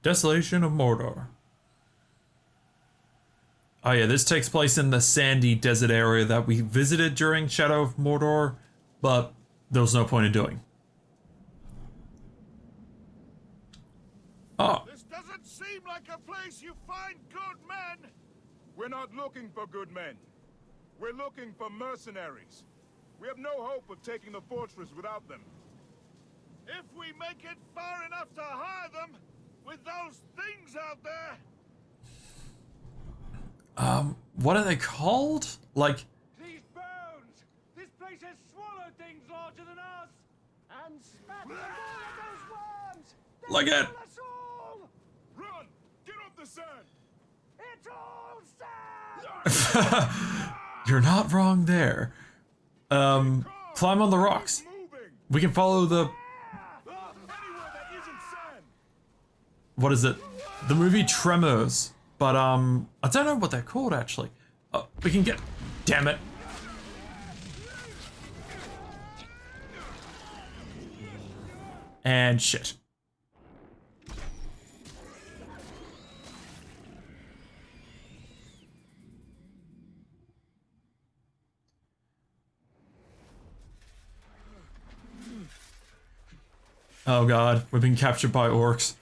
Desolation of Mordor. Oh yeah, this takes place in the sandy desert area that we visited during Shadow of Mordor, but there was no point in doing. Oh. This doesn't seem like a place you find good men. We're not looking for good men. We're looking for mercenaries. We have no hope of taking the fortress without them. If we make it far enough to hire them, with those things out there. What are they called? Like... These bones! This place has swallowed things larger than us! And spat all of those worms! Look at... Us all! Run! Get off the sand! It's all sand! You're not wrong there. Climb on the rocks. We can follow the... What is it? The movie Tremors. But, I don't know what they're called, actually. Oh, we can get... Damn it. And shit. Oh god, we've been captured by orcs.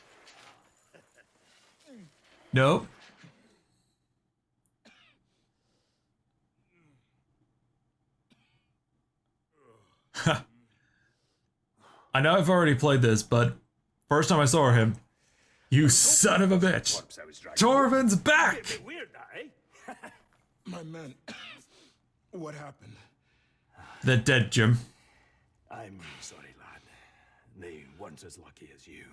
Nope. I know I've already played this, but first time I saw him, you son of a bitch. Torvin's back! Weird, eh? My men, what happened? They're dead, Jim. I'm sorry, lad. They weren't as lucky as you.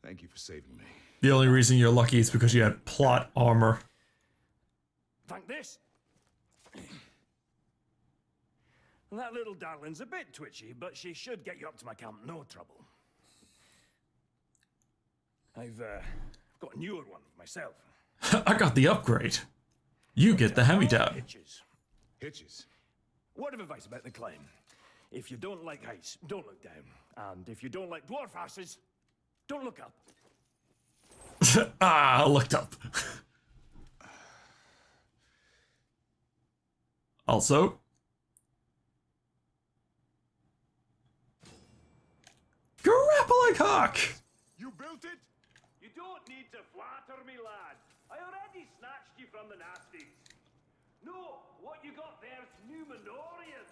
Thank you for saving me. The only reason you're lucky is because you had plot armor. Thank this. That little darling's a bit twitchy, but she should get you up to my camp, no trouble. I've got a newer one myself. I got the upgrade. You get the hand-me-down. Hitches. Hitches. Word of advice about the climb. If you don't like heights, don't look down. And if you don't like dwarf asses, don't look up. I looked up. Also... Grappling Hook! You built it? You don't need to flatter me, lad. I already snatched you from the nasties. No, what you got there's Numenorian.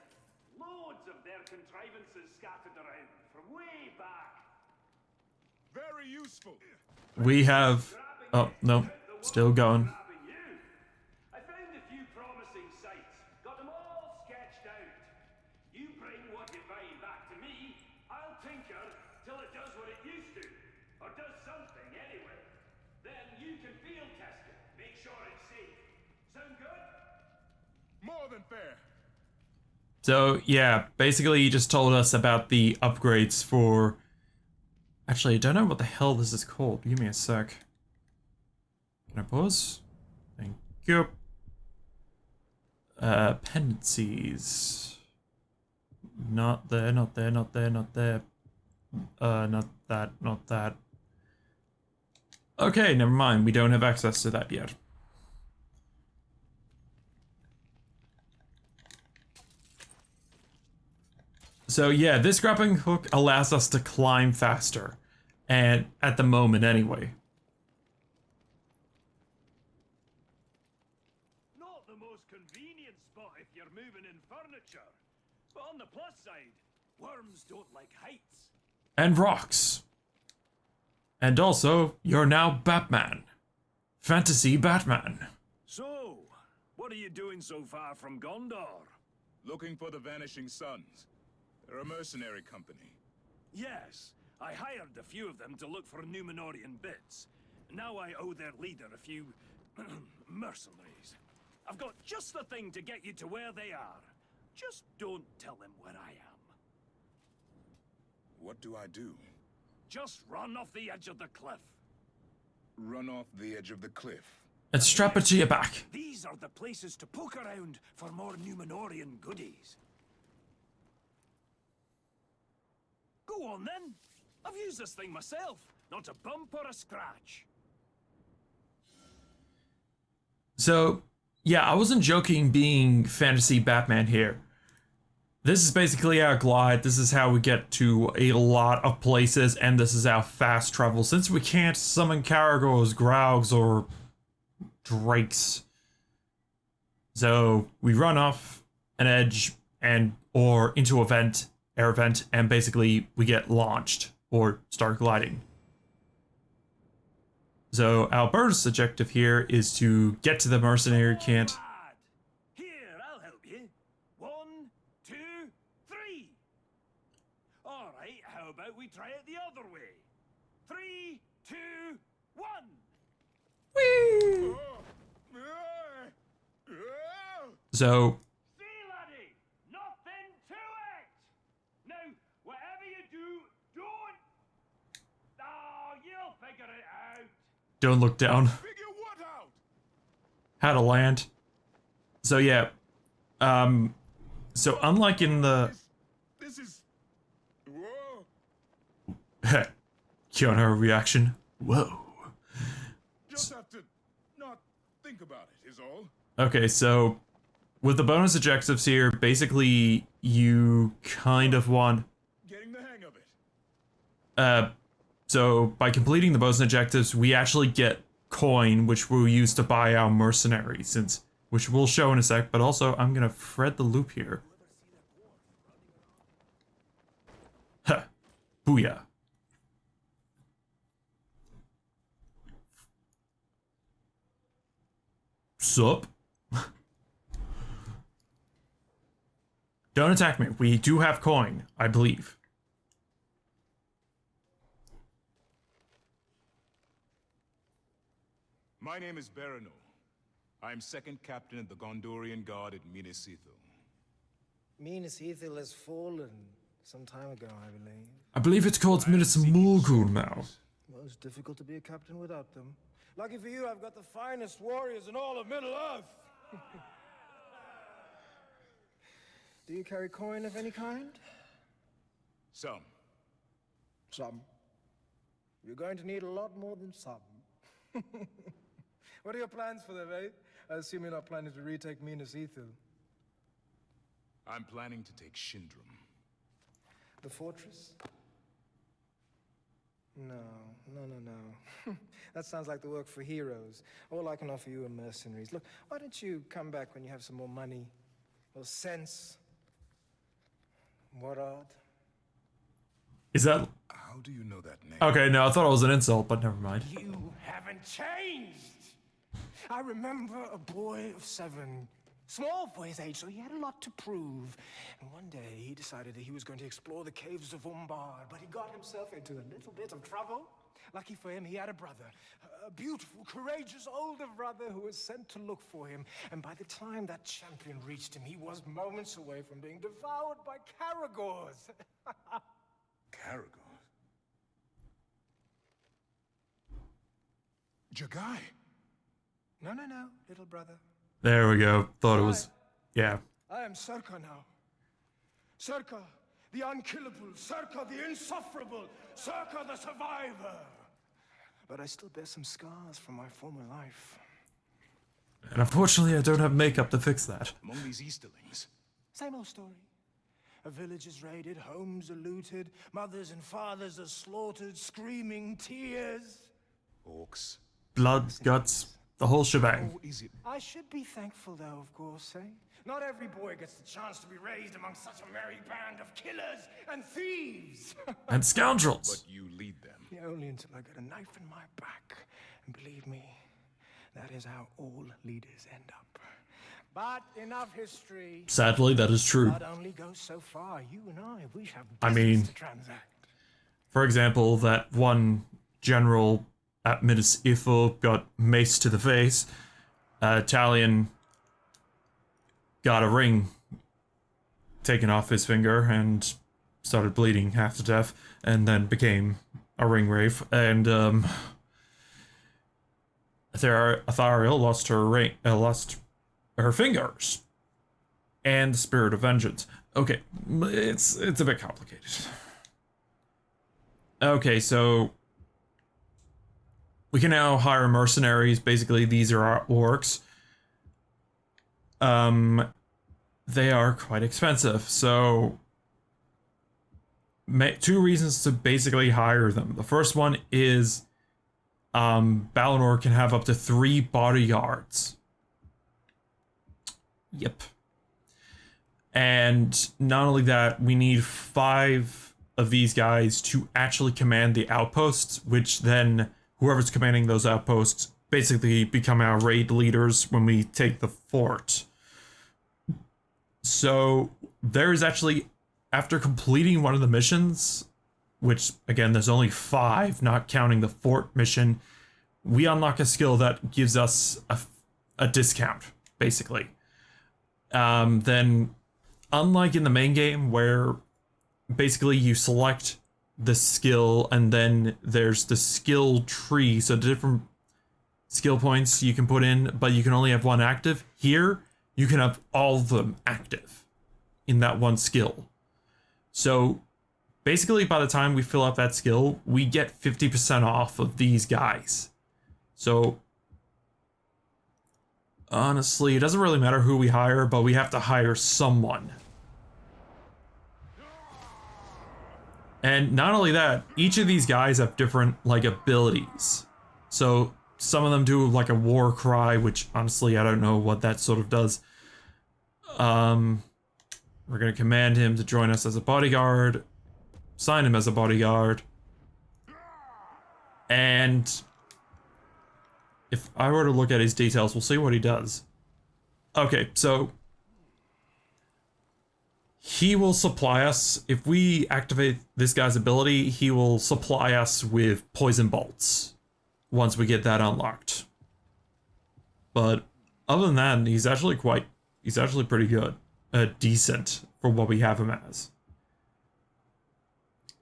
Loads of their contrivances scattered around from way back. Very useful. We have... Oh, no. Still going. I found a few promising sites. Got them all sketched out. You bring what you find back to me. I'll tinker till it does what it used to. Or does something anyway. Then you can field test it. Make sure it's safe. Sound good? More than fair. So, yeah, basically he just told us about the upgrades for... Actually, I don't know what the hell this is called. Give me a sec. Can I pause? Thank you. Pendencies. Not there, not there, not there, not there. Not that, not that. Okay, never mind. We don't have access to that yet. So yeah, this grappling hook allows us to climb faster. And at the moment anyway. Not the most convenient spot if you're moving in furniture. But on the plus side, worms don't like heights. And rocks. And also, you're now Batman. Fantasy Batman. So, what are you doing so far from Gondor? Looking for the Vanishing Sons. They're a mercenary company. Yes, I hired a few of them to look for Numenorian bits. Now I owe their leader a few mercenaries. I've got just the thing to get you to where they are. Just don't tell them where I am. What do I do? Just run off the edge of the cliff. Run off the edge of the cliff. And strap it to your back. These are the places to poke around for more Numenorian goodies. Go on then. I've used this thing myself. Not a bump or a scratch. So, yeah, I wasn't joking being fantasy Batman here. This is basically our glide. This is how we get to a lot of places, and this is our fast travel. Since we can't summon Caragors, Graugs, or Drakes, so we run off an edge or into a vent, air vent, and basically we get launched or start gliding. So our bonus objective here is to get to the mercenary camp. Lad. Here, I'll help you. 1, 2, 3. All right, how about we try it the other way? 3, 2, 1. Whee! So See, laddie, nothing to it. Now, whatever you do, don't. Oh, you'll figure it out. don't look down. Figure what out? How to land. So yeah, so unlike in the This is. Whoa. Keanu reaction, whoa. Just have to not think about it, is all. Okay, so with the bonus objectives here, basically you kind of want Getting the hang of it. so by completing the bonus objectives, we actually get coin, which we'll use to buy our mercenaries, which we'll show in a sec, but also I'm gonna thread the loop here. Huh. Booyah. Sup? Don't attack me. We do have coin, I believe. My name is Berano. I am second captain of the Gondorian Guard at Minas Ithil. Minas Ithil has fallen some time ago, I believe. I believe it's called Minas Mulgul now. Well, it's difficult to be a captain without them. Lucky for you, I've got the finest warriors in all of Middle-earth. Do you carry coin of any kind? Some. Some. You're going to need a lot more than some. What are your plans for them, eh? I assume you're not planning to retake Minas Ithil. I'm planning to take Shindrum. The fortress? No. That sounds like the work for heroes. All I can offer you are mercenaries. Look, why don't you come back when you have some more money? Or sense? Morad? Is that... How do you know that name? Okay, no, I thought it was an insult, but never mind. You haven't changed! I remember a boy of 7. Small for his age, so he had a lot to prove. And one day, he decided that he was going to explore the caves of Umbar, but he got himself into a little bit of trouble. Lucky for him, he had a brother. A beautiful, courageous older brother who was sent to look for him. And by the time that champion reached him, he was moments away from being devoured by Caragors. Caragor. Jagai. No, little brother. There we go. Thought it was... Yeah. I am Serka now. Serka, the unkillable. Serka, the insufferable. Serka, the survivor. But I still bear some scars from my former life. And unfortunately, I don't have makeup to fix that. Among these Easterlings. Same old story. A village is raided, homes are looted, mothers and fathers are slaughtered, screaming tears. Orcs. Blood, guts, the whole shebang. Oh, is it? I should be thankful, though, of course, eh? Not every boy gets the chance to be raised among such a merry band of killers and thieves. And scoundrels. But you lead them. Yeah, only until I get a knife in my back. And believe me, that is how all leaders end up. But enough history. Sadly, that is true. Blood only goes so far. You and we have I business mean- to transact. For example, that one general at Minas Ithil got maced to the face. Italian got a ring taken off his finger and started bleeding half to death, and then became a ring wraith. And Athariel lost her ring, lost her fingers, and the spirit of vengeance. Okay, it's a bit complicated. Okay, so We can now hire mercenaries. Basically, these are our orcs. They are quite expensive, so two reasons to basically hire them. The first one is Balinor can have up to 3 bodyguards. Yep. And not only that, we need 5 of these guys to actually command the outposts, which then whoever's commanding those outposts basically become our raid leaders when we take the fort. So there's actually, after completing one of the missions, which again, there's only 5, not counting the fort mission, we unlock a skill that gives us a discount, basically. Then, unlike in the main game, where basically you select the skill and then there's the skill tree, so different skill points you can put in, but you can only have one active. Here, you can have all of them active in that one skill. So basically, by the time we fill up that skill, we get 50% off of these guys. So honestly, it doesn't really matter who we hire, but we have to hire someone. And not only that, each of these guys have different, like, abilities. So some of them do, like, a war cry, which, honestly, I don't know what that sort of does. We're going to command him to join us as a bodyguard. Sign him as a bodyguard. And if I were to look at his details, we'll see what he does. Okay, so he will supply us, if we activate this guy's ability, he will supply us with poison bolts once we get that unlocked. But other than that, he's actually pretty good. Decent for what we have him as.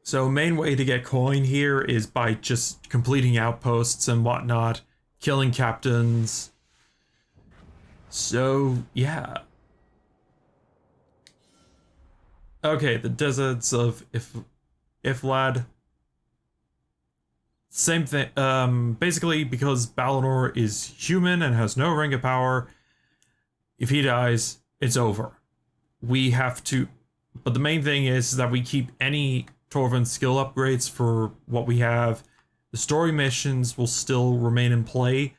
So main way to get coin here is by just completing outposts and whatnot, killing captains. So yeah. Okay, the deserts of Iflad. Same thing. Basically, because Balinor is human and has no ring of power, if he dies, it's over. We have to, but the main thing is that we keep any Torvin skill upgrades for what we have. The story missions will still remain in play.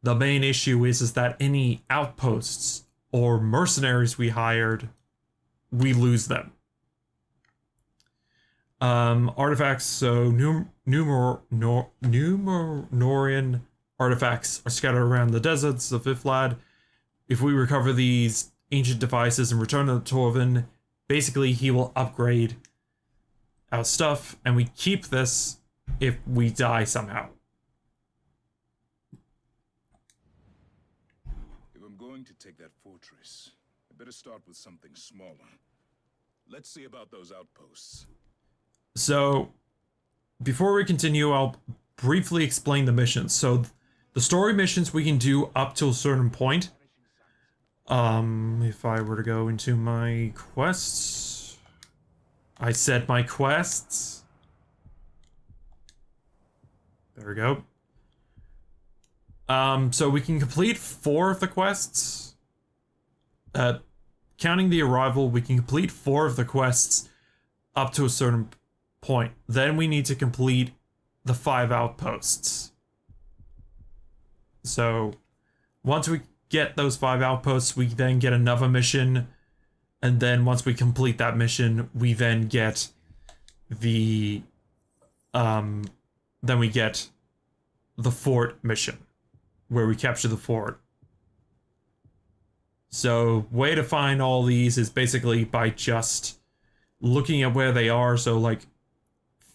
The main issue is that any outposts or mercenaries we hired, we lose them. Artifacts, so Numenorian artifacts are scattered around the deserts of Iflad. If we recover these ancient devices and return them to Torvin, basically he will upgrade our stuff, and we keep this if we die somehow. If I'm going to take that fortress, I better start with something smaller. Let's see about those outposts. So, before we continue, I'll briefly explain the missions. So, the story missions we can do up to a certain point. If I were to go into my quests, I said my quests. There we go. So we can complete 4 of the quests. Counting the arrival, we can complete 4 of the quests up to a certain point. Then we need to complete the 5 outposts. So once we get those 5 outposts, we then get another mission, and then once we complete that mission, we then get the fort mission, where we capture the fort. So way to find all these is basically by just looking at where they are. So like,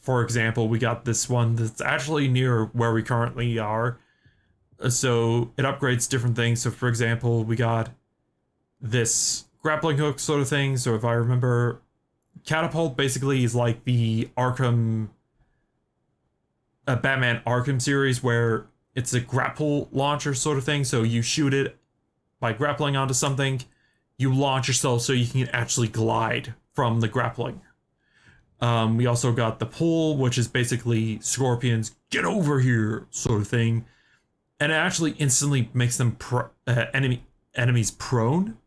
for example, we got this one that's actually near where we currently are. So it upgrades different things. So for example, we got this grappling hook sort of thing. So if I remember, catapult basically is like the Batman Arkham series, where it's a grapple launcher sort of thing. So you shoot it by grappling onto something, you launch yourself so you can actually glide from the grappling. We also got the pull, which is basically scorpions, get over here sort of thing. And it actually instantly makes them enemies prone.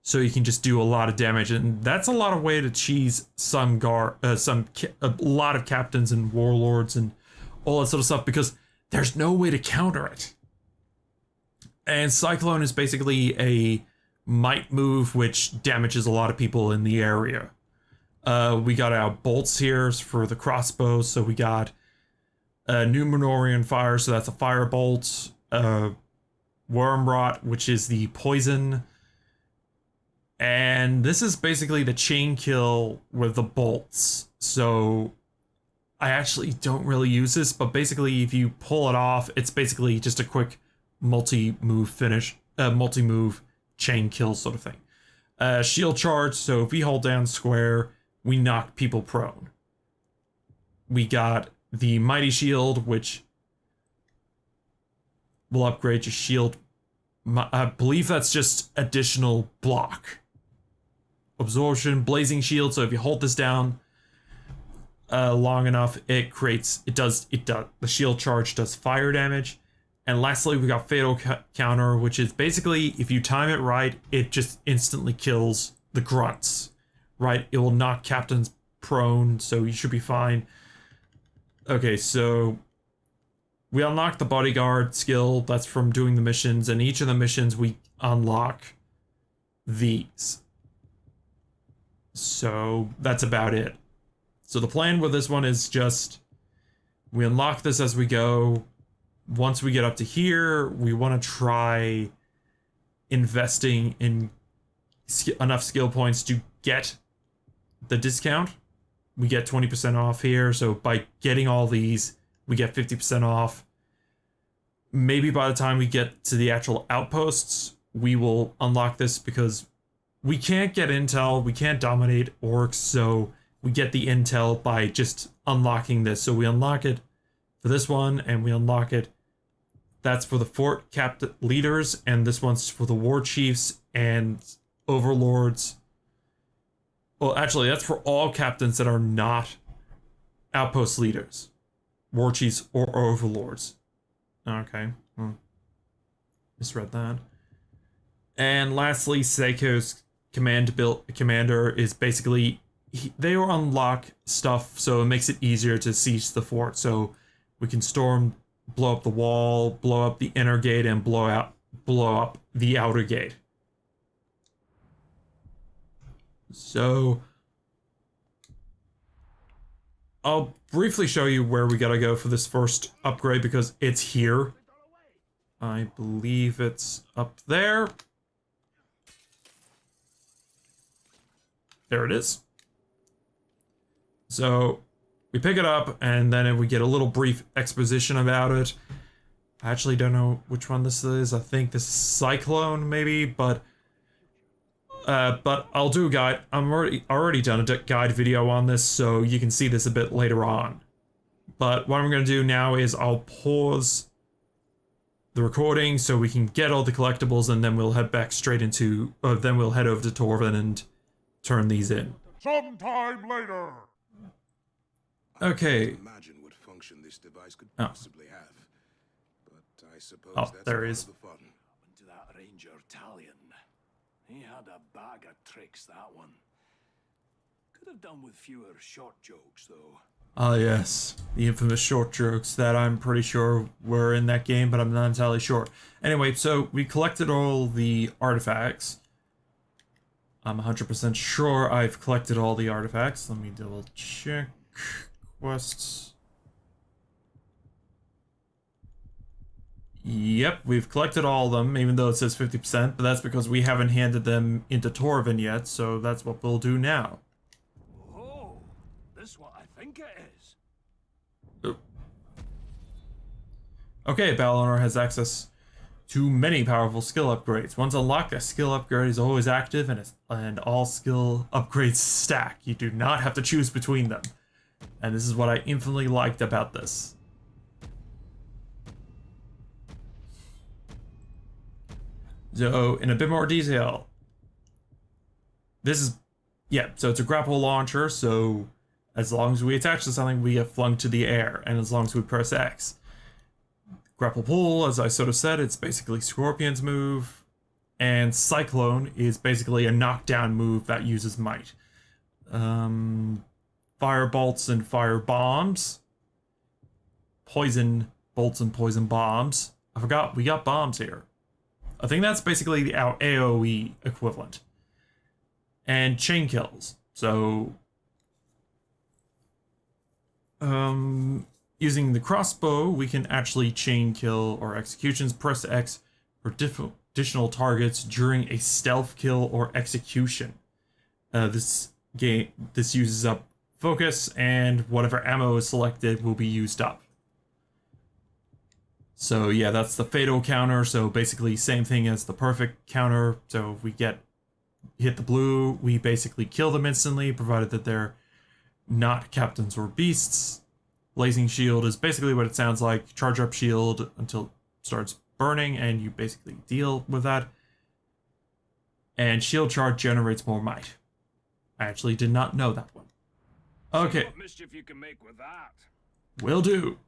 So you can just do a lot of damage. And that's a lot of way to cheese a lot of captains and warlords and all that sort of stuff, because there's no way to counter it. And Cyclone is basically a might move which damages a lot of people in the area. We got our bolts here for the crossbows. So we got Numenorian fire, so that's a fire bolt. Worm rot, which is the poison. And this is basically the chain kill with the bolts. So I actually don't really use this, but basically if you pull it off, it's basically just a quick multi-move finish, multi-move chain kill sort of thing. Shield charge, so if we hold down square, we knock people prone. We got the mighty shield, which will upgrade your shield. I believe that's just additional block. Absorption, blazing shield, so if you hold this down long enough, the shield charge does fire damage. And lastly, we got fatal counter, which is basically, if you time it right, it just instantly kills the grunts, right? It will knock captains prone, so you should be fine. Okay, so we unlock the Bodyguard skill. That's from doing the missions, and each of the missions we unlock these. So that's about it. So the plan with this one is just we unlock this as we go. Once we get up to here, we want to try investing in enough skill points to get the discount. We get 20% off here, so by getting all these, we get 50% off. Maybe by the time we get to the actual outposts, we will unlock this, because we can't get intel, we can't dominate orcs, so we get the intel by just unlocking this. So we unlock it for this one, and we unlock it. That's for the fort captain leaders, and this one's for the war chiefs and overlords. Well, actually, that's for all captains that are not outpost leaders, war chiefs, or overlords. Okay, misread that. And lastly, Seiko's commander is basically, they will unlock stuff, so it makes it easier to siege the fort. So we can storm, blow up the wall, blow up the inner gate, and blow up the outer gate. So I'll briefly show you where we gotta go for this first upgrade, because it's here. I believe it's up there. There it is. So we pick it up, and then we get a little brief exposition about it. I actually don't know which one this is. I think this is Cyclone, maybe, but I'll do a guide. I'm already done a guide video on this, so you can see this a bit later on. But what I'm going to do now is I'll pause the recording so we can get all the collectibles, and then we'll head back straight into, then we'll head over to Torvin and turn these in. Sometime later. Okay. Imagine what function this device could possibly have. But I suppose that's there part is. of the fun. To that Ranger Talion. He had a bag of tricks, that one. Could have done with fewer short jokes, though. Ah, yes. The infamous short jokes that I'm pretty sure were in that game, but I'm not entirely sure. Anyway, so we collected all the artifacts. I'm 100% sure I've collected all the artifacts. Let me double check. Quests. Yep, we've collected all of them, even though it says 50%, but that's because we haven't handed them into Torvin yet, so that's what we'll do now. Oh, this is what I think it is. Oh. Okay, Battle Owner has access to many powerful skill upgrades. Once unlocked, a skill upgrade is always active, and all skill upgrades stack. You do not have to choose between them. And this is what I infinitely liked about this. So, in a bit more detail, this is, yeah, so it's a grapple launcher, so As long as we attach to something, we get flung to the air, and as long as we press X. Grapple pull, as I sort of said, it's basically Scorpion's move, and Cyclone is basically a knockdown move that uses might. Fire bolts and fire bombs. Poison bolts and poison bombs. I forgot we got bombs here. I think that's basically our AoE equivalent. And chain kills. So using the crossbow, we can actually chain kill or executions. Press X for additional targets during a stealth kill or execution. This uses up focus, and whatever ammo is selected will be used up. So yeah, that's the fatal counter. So basically same thing as the perfect counter. So if we hit the blue, we basically kill them instantly, provided that they're not captains or beasts. Blazing shield is basically what it sounds like. Charge up shield until it starts burning, and you basically deal with that. And shield charge generates more might. I actually did not know that one. Okay. What mischief you can make with that? Will do.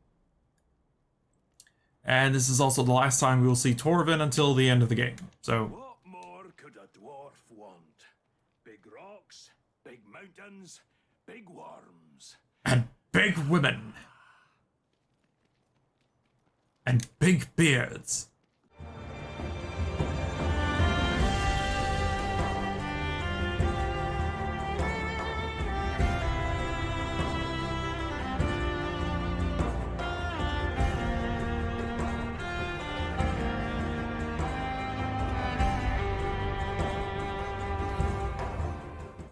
And this is also the last time we will see Torvin until the end of the game. So What more could a dwarf want? Big rocks, big mountains, big worms. and big women. And big beards.